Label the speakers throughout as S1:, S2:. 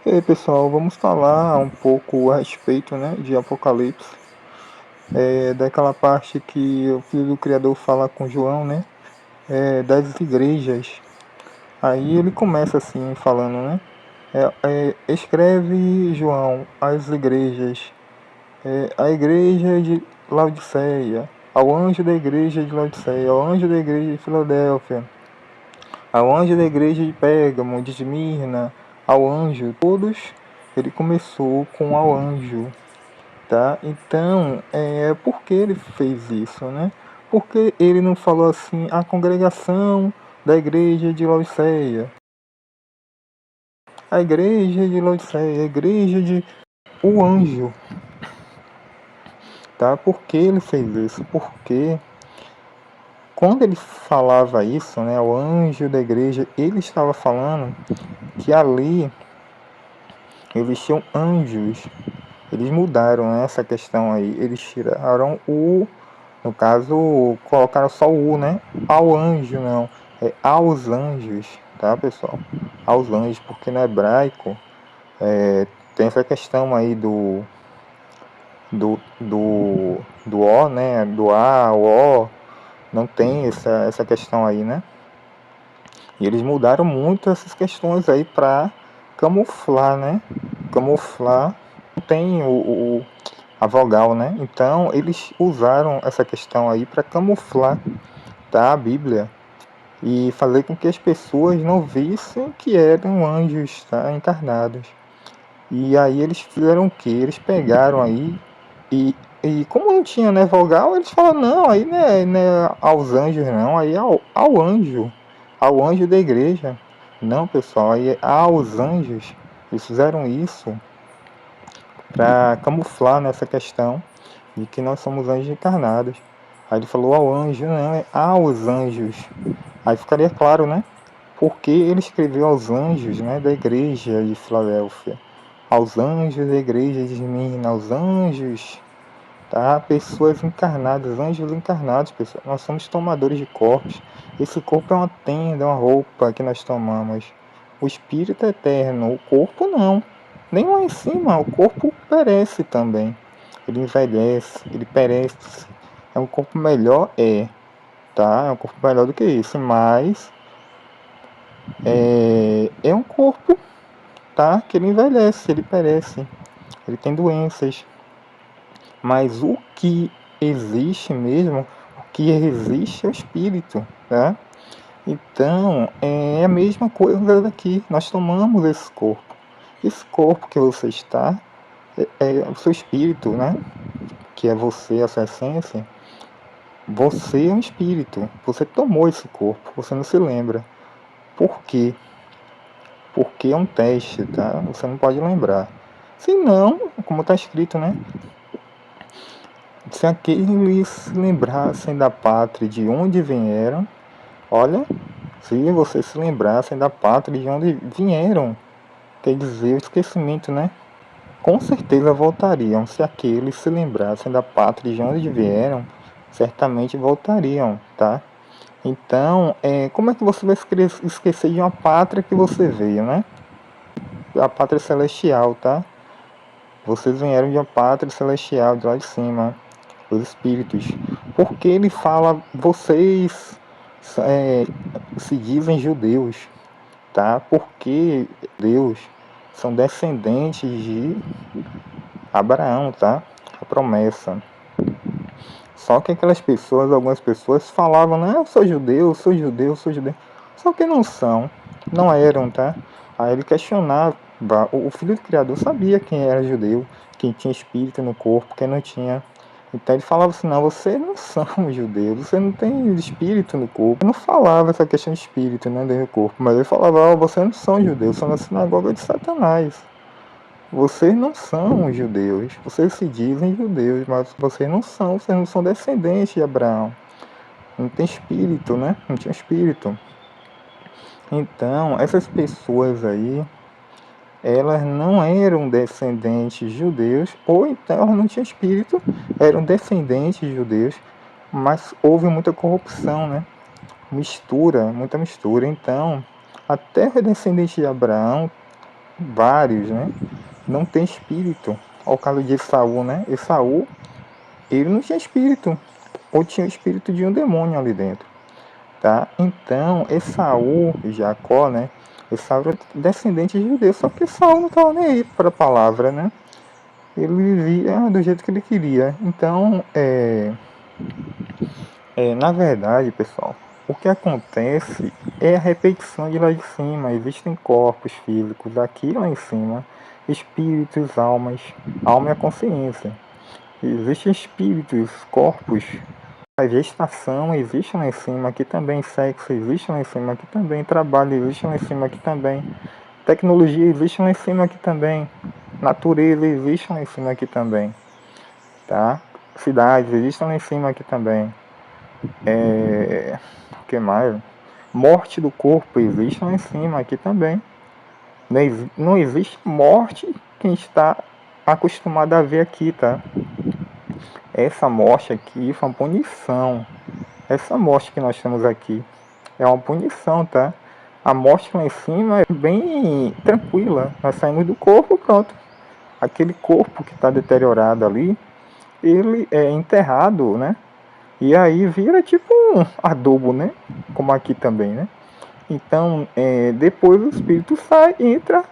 S1: E aí, pessoal, vamos falar um pouco a respeito, né, de Apocalipse, daquela parte que o Filho do Criador fala com João, né, das igrejas. Aí ele começa assim, falando, né, escreve João às igrejas, a igreja de Laodiceia, ao anjo da igreja de Laodiceia, ao anjo da igreja de Filadélfia, ao anjo da igreja de Pérgamo, de Esmirna, ao anjo, todos, ele começou com ao anjo, tá? Então, por que ele fez isso, né? Porque ele não falou assim, a congregação da igreja de Laodiceia, a igreja de Laodiceia, a igreja de o anjo, tá? Por que ele fez isso? Porque quando ele falava isso, né, o anjo da igreja, ele estava falando que ali existiam anjos. Eles mudaram, né, essa questão aí. Eles tiraram o, no caso, colocaram só o U, né? Ao anjo, não. É aos anjos, tá, pessoal? Aos anjos, porque no hebraico tem essa questão aí do O, né? Do A, o O. Não tem essa questão aí, né? E eles mudaram muito essas questões aí pra camuflar, né? Camuflar. Não tem a vogal, né? Então eles usaram essa questão aí para camuflar, tá, a Bíblia e fazer com que as pessoas não vissem que eram anjos, tá, encarnados. E aí eles fizeram o que? Eles pegaram aí e como não tinha, né, vogal, eles falaram, não, aí não é aos anjos não, aí é ao anjo da igreja. Não, pessoal, aí é aos anjos. Eles fizeram isso para camuflar nessa questão de que nós somos anjos encarnados. Aí ele falou ao anjo, não, é aos anjos. Aí ficaria claro, né? Porque ele escreveu aos anjos, né, da igreja de Filadélfia, aos anjos da igreja de Esmirna, aos anjos, tá? Pessoas encarnadas, anjos encarnados, pessoal. Nós somos tomadores de corpos. Esse corpo é uma tenda, uma roupa que nós tomamos. O espírito é eterno, o corpo não. Nem lá em cima, o corpo perece também. Ele envelhece, ele perece. É um corpo melhor, tá? É um corpo melhor do que isso, mas é um corpo, tá? Que ele envelhece, ele perece, ele tem doenças. Mas o que existe mesmo, o que existe é o espírito, tá? Então, é a mesma coisa daqui. Nós tomamos esse corpo. Esse corpo que você está é o seu espírito, né? Que é você, a sua essência. Você é um espírito. Você tomou esse corpo. Você não se lembra. Por quê? Porque é um teste, tá? Você não pode lembrar. Se não, como está escrito, né? Se aqueles se lembrassem da pátria de onde vieram, olha, se vocês se lembrassem da pátria de onde vieram, quer dizer, o esquecimento, né? Com certeza voltariam. Se aqueles se lembrassem da pátria de onde vieram, certamente voltariam, tá? Então, como é que você vai esquecer de uma pátria que você veio, né? A pátria celestial, tá? Vocês vieram de uma pátria celestial, de lá de cima, os espíritos. Porque ele fala, vocês se dizem judeus, tá? Porque Deus são descendentes de Abraão, tá? A promessa. Só que aquelas pessoas, algumas pessoas falavam, né? Eu sou judeu, sou judeu, sou judeu. Só que não são, não eram, tá? Aí ele questionava, o filho do Criador sabia quem era judeu, quem tinha espírito no corpo, quem não tinha. Então ele falava assim, não, vocês não são judeus, você não tem espírito no corpo. Ele não falava essa questão de espírito, né, dentro do corpo, mas ele falava, vocês não são judeus, são na sinagoga de Satanás. Vocês não são judeus, vocês se dizem judeus, mas vocês não são descendentes de Abraão. Não tem espírito, né? Não tinha espírito. Então, essas pessoas aí, elas não eram descendentes judeus, ou então elas não tinham espírito, eram descendentes judeus, mas houve muita corrupção, né? Muita mistura. Então, até o descendente de Abraão vários, né? Não tem espírito. Olha o caso de Esaú, né? Esaú, ele não tinha espírito, ou tinha o espírito de um demônio ali dentro, tá? Então, Esaú e Jacó, né? Esaú era descendente de judeu, só que Esaú não estava nem aí para a palavra, né? Ele vivia do jeito que ele queria. Então, na verdade, pessoal, o que acontece é a repetição de lá de cima. Existem corpos físicos aqui lá em cima, espíritos, almas. Alma é a consciência. Existem espíritos, corpos. A gestação existe lá em cima aqui também. Sexo existe lá em cima aqui também. Trabalho existe lá em cima aqui também. Tecnologia existe lá em cima aqui também. Natureza existe lá em cima aqui também. Tá? Cidades existem lá em cima aqui também. O que mais? Morte do corpo existe lá em cima aqui também. Não existe morte que a gente está acostumado a ver aqui, tá? Essa morte aqui foi uma punição. Essa morte que nós temos aqui é uma punição, tá? A morte lá em cima é bem tranquila. Nós saímos do corpo, pronto. Aquele corpo que está deteriorado ali, ele é enterrado, né? E aí vira tipo um adubo, né? Como aqui também, né? Então, depois o espírito sai e entra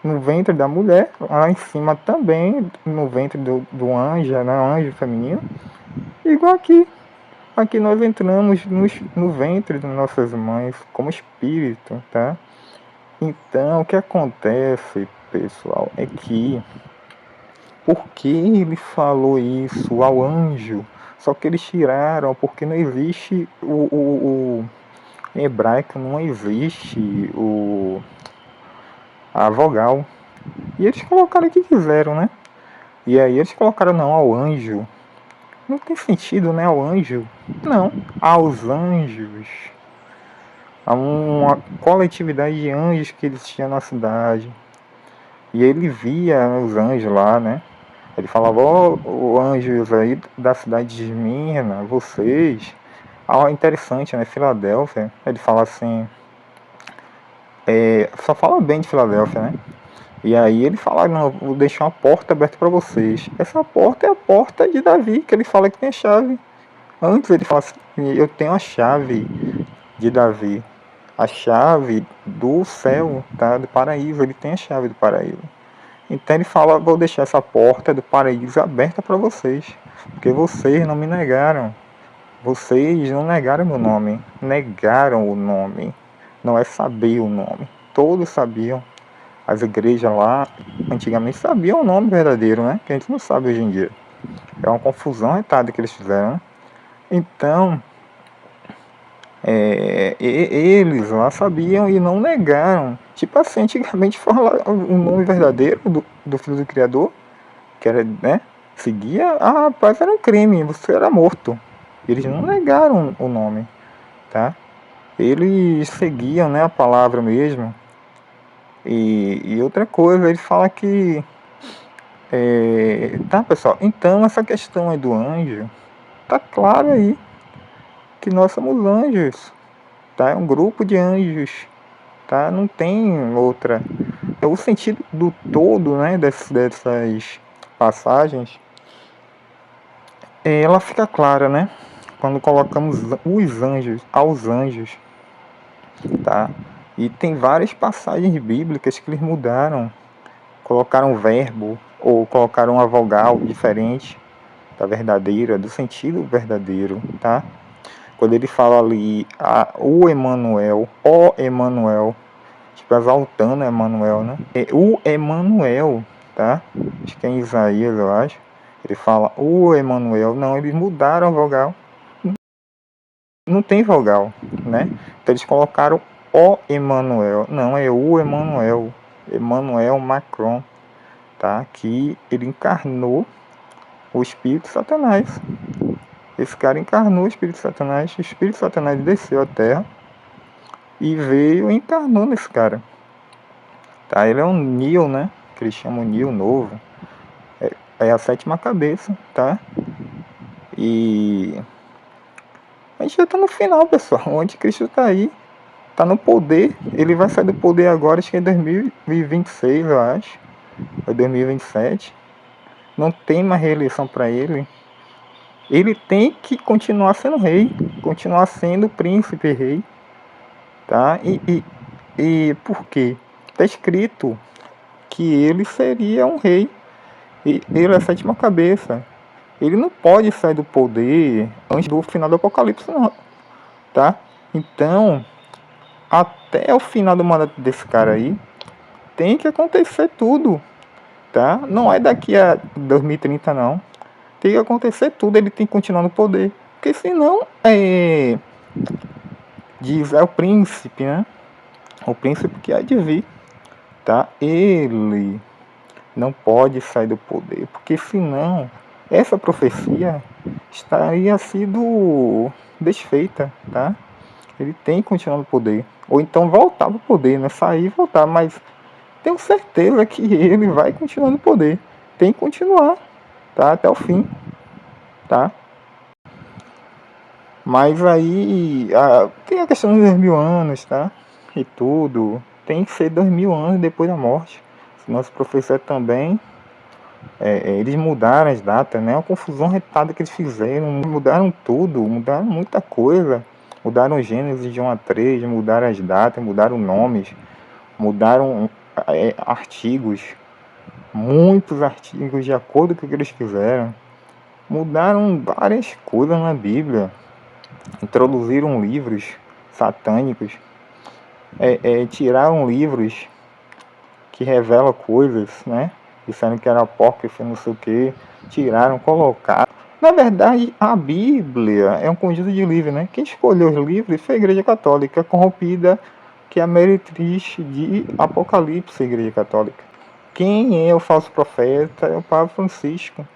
S1: no ventre da mulher, lá em cima também, no ventre do anjo, né? Anjo feminino. Igual aqui. Aqui nós entramos no ventre das nossas mães como espírito, tá? Então, o que acontece, pessoal, é que por que ele falou isso ao anjo? Só que eles tiraram, porque não existe em hebraico não existe a vogal. E eles colocaram o que quiseram, né? E aí eles colocaram não ao anjo. Não tem sentido, né? Ao anjo. Não, aos anjos. Há uma coletividade de anjos que eles tinham na cidade. E ele via os anjos lá, né? Ele falava, ó, anjos aí da cidade de Esmirna, vocês. Ah, interessante, né? Filadélfia. Ele fala assim, só fala bem de Filadélfia, né? E aí ele fala, não, vou deixar uma porta aberta para vocês. Essa porta é a porta de Davi, que ele fala que tem a chave. Antes ele fala assim, eu tenho a chave de Davi. A chave do céu, tá? Do paraíso, ele tem a chave do paraíso. Então ele fala, vou deixar essa porta do paraíso aberta para vocês. Porque vocês não me negaram. Vocês não negaram meu nome. Negaram o nome. Não é saber o nome. Todos sabiam. As igrejas lá, antigamente sabiam o nome verdadeiro, né? Que a gente não sabe hoje em dia. É uma confusão retada que eles fizeram, né? Então, eles lá sabiam e não negaram. Tipo assim, antigamente falar o nome verdadeiro do Filho do Criador, que era, né? Seguia, rapaz, era um crime, você era morto. Eles não negaram o nome, tá? Eles seguiam, né, a palavra mesmo. E outra coisa, ele fala que tá, pessoal, então essa questão aí do anjo, tá claro aí que nós somos anjos, tá? É um grupo de anjos, tá? Não tem outra. O sentido do todo, né, dessas passagens, ela fica clara, né? Quando colocamos os anjos aos anjos, tá? E tem várias passagens bíblicas que eles mudaram, colocaram verbo ou colocaram uma vogal diferente da verdadeira, do sentido verdadeiro, tá? Quando ele fala ali, o Emanuel, o Emanuel, tipo exaltando Emanuel, né? O Emanuel, tá? Acho que é em Isaías, eu acho. Ele fala o Emanuel, não, eles mudaram a vogal. Não tem vogal, né? Então eles colocaram o Emanuel, não, é o Emanuel, Emmanuel Macron, tá? Que ele encarnou o espírito Satanás. Esse cara encarnou o espírito Satanás desceu à Terra e veio e encarnou nesse cara. Tá? Ele é um Neo, né? Que eles chamam Neo novo. É a sétima cabeça, tá? E a gente já tá no final, pessoal. O anticristo tá aí. tá no poder, ele vai sair do poder agora, acho que é 2026, eu acho, ou 2027. Não tem mais reeleição para ele. Ele tem que continuar sendo rei, continuar sendo príncipe rei, tá? E por quê? Está escrito que ele seria um rei, e ele é a sétima cabeça. Ele não pode sair do poder antes do final do Apocalipse, não, tá? Então, até o final do mandato desse cara aí, tem que acontecer tudo, tá? Não é daqui a 2030, não. Tem que acontecer tudo, ele tem que continuar no poder. Porque senão, diz, é o príncipe, né? O príncipe que há de vir, tá? Ele não pode sair do poder, porque senão essa profecia estaria sido desfeita, tá? Ele tem que continuar no poder, ou então voltar para o poder, né? Sair e voltar, mas tenho certeza que ele vai continuar no poder. Tem que continuar, tá? Até o fim, tá? Mas aí tem a questão dos 2000 anos, tá? E tudo. Tem que ser 2000 anos depois da morte. Nosso professor também. Eles mudaram as datas, né? Uma confusão retada que eles fizeram. Mudaram tudo, mudaram muita coisa. Mudaram o Gênesis de 1 a 3, mudaram as datas, mudaram nomes, mudaram artigos. Muitos artigos de acordo com o que eles quiseram. Mudaram várias coisas na Bíblia. Introduziram livros satânicos, tiraram livros que revelam coisas, né? Disseram que era apócrifo, não sei o que, tiraram, colocaram. Na verdade, a Bíblia é um conjunto de livros, né? Quem escolheu os livros foi a Igreja Católica, corrompida, que é a meretriz de Apocalipse, a Igreja Católica. Quem é o falso profeta? É o Papa Francisco.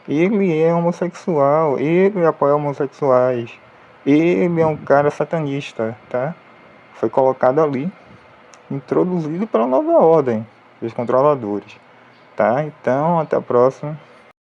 S1: Ele é homossexual, ele apoia homossexuais. Ele é um cara satanista, tá? Foi colocado ali, introduzido pela nova ordem dos controladores, tá? Então, até a próxima.